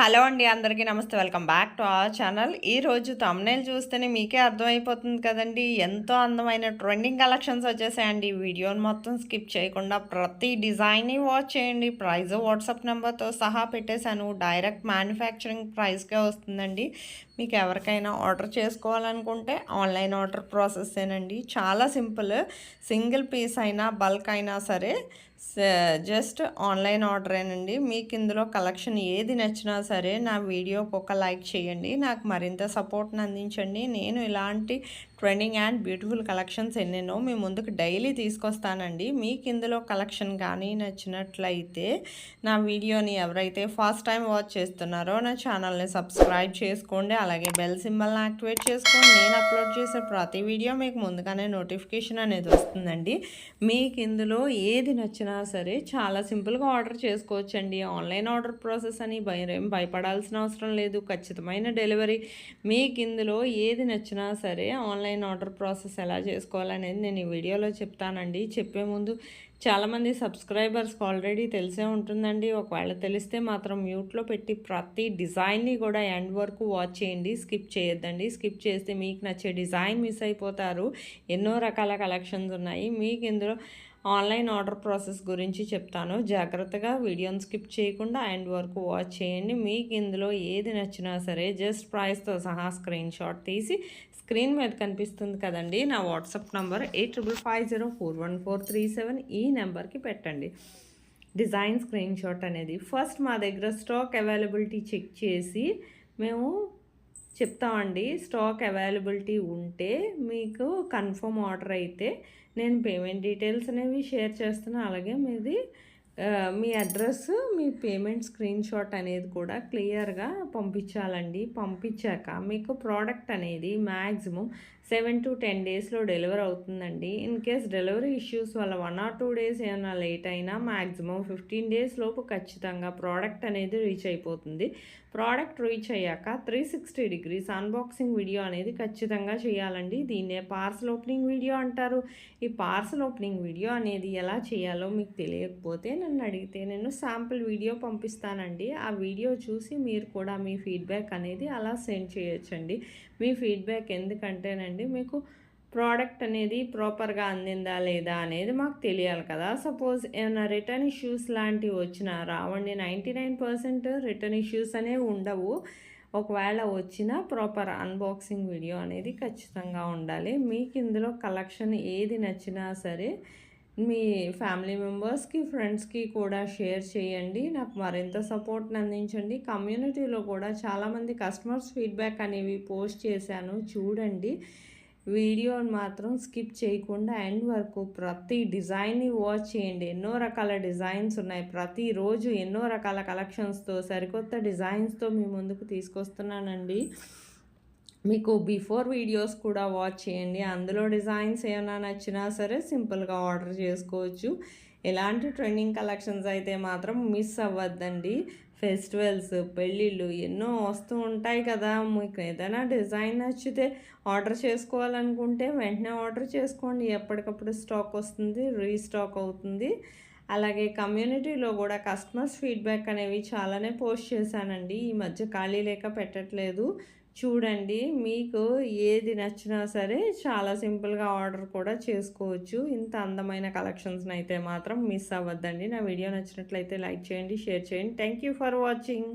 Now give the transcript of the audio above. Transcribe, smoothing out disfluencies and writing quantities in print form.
Hello అండి, అందరికీ నమస్తే. Welcome back to our channel. ఈరోజు థంబ్‌నెయిల్ చూస్తేనే మీకే అర్థమైపోతుంది కదండీ! ఎంతో అందమైన ట్రెండింగ్ కలెక్షన్స్ వచ్చేసాయండి. ఈ వీడియోని మొత్తం స్కిప్ చేయకుండా ప్రతి డిజైన్‌ని వాచ్ చేయండి. ప్రైస్ వాట్సాప్ నెంబర్‌తో సహా పెట్టేశాను. డైరెక్ట్ మ్యానుఫ్యాక్చరింగ్ ప్రైస్‌కే వస్తుందండి. మీకు ఎవరికైనా ఆర్డర్ చేసుకోవాలనుకుంటే ఆన్లైన్ ఆర్డర్ ప్రాసెసేనండి. చాలా సింపుల్. సింగిల్ పీస్ అయినా బల్క్ అయినా సరే జస్ట్ ఆన్లైన్ ఆర్డరేనండి. మీకు ఇందులో కలెక్షన్ ఏది నచ్చినా సరే నా వీడియోకి ఒక లైక్ చేయండి. నాకు మరింత సపోర్ట్ని అందించండి. నేను ఇలాంటి ట్రెండింగ్ అండ్ బ్యూటిఫుల్ కలెక్షన్స్ ఎన్నెన్నో మీ ముందుకు డైలీ తీసుకొస్తానండి. మీకు ఇందులో కలెక్షన్ కానీ నచ్చినట్లయితే నా వీడియోని ఎవరైతే ఫస్ట్ టైం వాచ్ చేస్తున్నారో నా ఛానల్ని సబ్స్క్రైబ్ చేసుకోండి. అలాగే బెల్ సింబల్ని యాక్టివేట్ చేసుకోండి. నేను అప్లోడ్ చేసే ప్రతి వీడియో మీకు ముందుగానే నోటిఫికేషన్ అనేది వస్తుందండి. మీకు ఇందులో ఏది నచ్చినా సరే చాలా సింపుల్గా ఆర్డర్ చేసుకోవచ్చండి. ఆన్లైన్ ఆర్డర్ ప్రాసెస్ అని భయపడాల్సిన అవసరం లేదు. ఖచ్చితమైన డెలివరీ. మీకు ఇందులో ఏది నచ్చినా సరే ఆన్లైన్ ఆర్డర్ ప్రాసెస్ ఎలా చేసుకోవాలనేది నేను ఈ వీడియోలో చెప్తానండి. చెప్పే ముందు చాలామంది సబ్స్క్రైబర్స్కి ఆల్రెడీ తెలిసే ఉంటుందండి. ఒకవేళ తెలిస్తే మాత్రం మ్యూట్లో పెట్టి ప్రతి డిజైన్ని కూడా ఎండ్ వరకు వాచ్ చేయండి. స్కిప్ చేయొద్దండి. స్కిప్ చేస్తే మీకు నచ్చే డిజైన్ మిస్ అయిపోతారు. ఎన్నో రకాల కలెక్షన్స్ ఉన్నాయి. మీకు ఇందులో ఆన్లైన్ ఆర్డర్ ప్రాసెస్ గురించి చెప్తాను. జాగ్రత్తగా వీడియోని స్కిప్ చేయకుండా ఎండ్ వరకు వాచ్ చేయండి. మీకు ఇందులో ఏది నచ్చినా సరే జస్ట్ ప్రైస్తో సహా స్క్రీన్ షాట్ తీసి స్క్రీన్ మీద కనిపిస్తుంది కదండి నా వాట్సాప్ నంబర్ 8550414437 ఈ నెంబర్కి పెట్టండి డిజైన్ స్క్రీన్ షాట్ అనేది. ఫస్ట్ మా దగ్గర స్టాక్ అవైలబిలిటీ చెక్ చేసి మేము చెప్తామండి. స్టాక్ అవైలబిలిటీ ఉంటే మీకు కన్ఫర్మ్ ఆర్డర్ అయితే నేను పేమెంట్ డీటెయిల్స్ అనేవి షేర్ చేస్తున్నాను. అలాగే మీ అడ్రస్, మీ పేమెంట్ స్క్రీన్ షాట్ అనేది కూడా క్లియర్గా పంపించాలండి. పంపించాక మీకు ప్రోడక్ట్ అనేది మ్యాక్సిమం 7 to 10 డేస్లో డెలివర్ అవుతుందండి. ఇన్ కేస్ డెలివరీ ఇష్యూస్ వల్ల 1 or 2 డేస్ ఏమైనా లేట్ అయినా మ్యాక్సిమం 15 డేస్ లోపు ఖచ్చితంగా ప్రోడక్ట్ అనేది రీచ్ అయిపోతుంది. ప్రోడక్ట్ రీచ్ అయ్యాక 360 degrees అన్బాక్సింగ్ వీడియో అనేది ఖచ్చితంగా చేయాలండి. దీన్నే పార్సల్ ఓపెనింగ్ వీడియో అంటారు. ఈ పార్సల్ ఓపెనింగ్ వీడియో అనేది ఎలా చేయాలో మీకు తెలియకపోతే నన్ను అడిగితే నేను శాంపుల్ వీడియో పంపిస్తానండి. ఆ వీడియో చూసి మీరు కూడా మీ ఫీడ్బ్యాక్ అనేది అలా సెండ్ చేయొచ్చండి. మీ ఫీడ్బ్యాక్ ఎందుకంటేనండి మీకు ప్రోడక్ట్ అనేది ప్రాపర్గా అందిందా లేదా అనేది మాకు తెలియాలి కదా. సపోజ్ ఏమైనా రిటర్న్ ఇష్యూస్ లాంటివి వచ్చినా రావండి. 99% రిటర్న్ ఇష్యూస్ అనేవి ఉండవు. ఒకవేళ వచ్చినా ప్రాపర్ అన్బాక్సింగ్ వీడియో అనేది ఖచ్చితంగా ఉండాలి. మీకు ఇందులో కలెక్షన్ ఏది నచ్చినా సరే మీ ఫ్యామిలీ మెంబర్స్కి, ఫ్రెండ్స్కి కూడా షేర్ చేయండి. నాకు మరింత సపోర్ట్ని అందించండి. కమ్యూనిటీలో కూడా చాలామంది కస్టమర్స్ ఫీడ్బ్యాక్ అనేవి పోస్ట్ చేశాను, చూడండి. వీడియోని మాత్రం స్కిప్ చేయకుండా ఎండ్ వరకు ప్రతి డిజైన్ని వాచ్ చేయండి. ఎన్నో రకాల డిజైన్స్ ఉన్నాయి. ప్రతిరోజు ఎన్నో రకాల కలెక్షన్స్తో సరికొత్త డిజైన్స్తో మీ ముందుకు తీసుకొస్తున్నానండి. మీకు బిఫోర్ వీడియోస్ కూడా వాచ్ చేయండి. అందులో డిజైన్స్ ఏమైనా నచ్చినా సరే సింపుల్గా ఆర్డర్ చేసుకోవచ్చు. ఎలాంటి ట్రెండింగ్ కలెక్షన్స్ అయితే మాత్రం మిస్ అవ్వద్దండి. ఫెస్టివల్స్, పెళ్ళిళ్ళు ఎన్నో వస్తూ ఉంటాయి కదా. మీకు ఏదైనా డిజైన్ నచ్చితే ఆర్డర్ చేసుకోవాలనుకుంటే వెంటనే ఆర్డర్ చేసుకోండి. ఎప్పటికప్పుడు స్టాక్ వస్తుంది, రీస్టాక్ అవుతుంది. అలాగే కమ్యూనిటీలో కూడా కస్టమర్స్ ఫీడ్బ్యాక్ అనేవి చాలానే పోస్ట్ చేశానండి. ఈ మధ్య ఖాళీ లేక పెట్టట్లేదు. చూడండి, మీకు ఏది నచ్చినా సరే చాలా సింపుల్గా ఆర్డర్ కూడా చేసుకోవచ్చు. ఇంత అందమైన కలెక్షన్స్ని అయితే మాత్రం మిస్ అవ్వద్దండి. నా వీడియో నచ్చినట్లయితే లైక్ చేయండి, షేర్ చేయండి. Thank you for watching.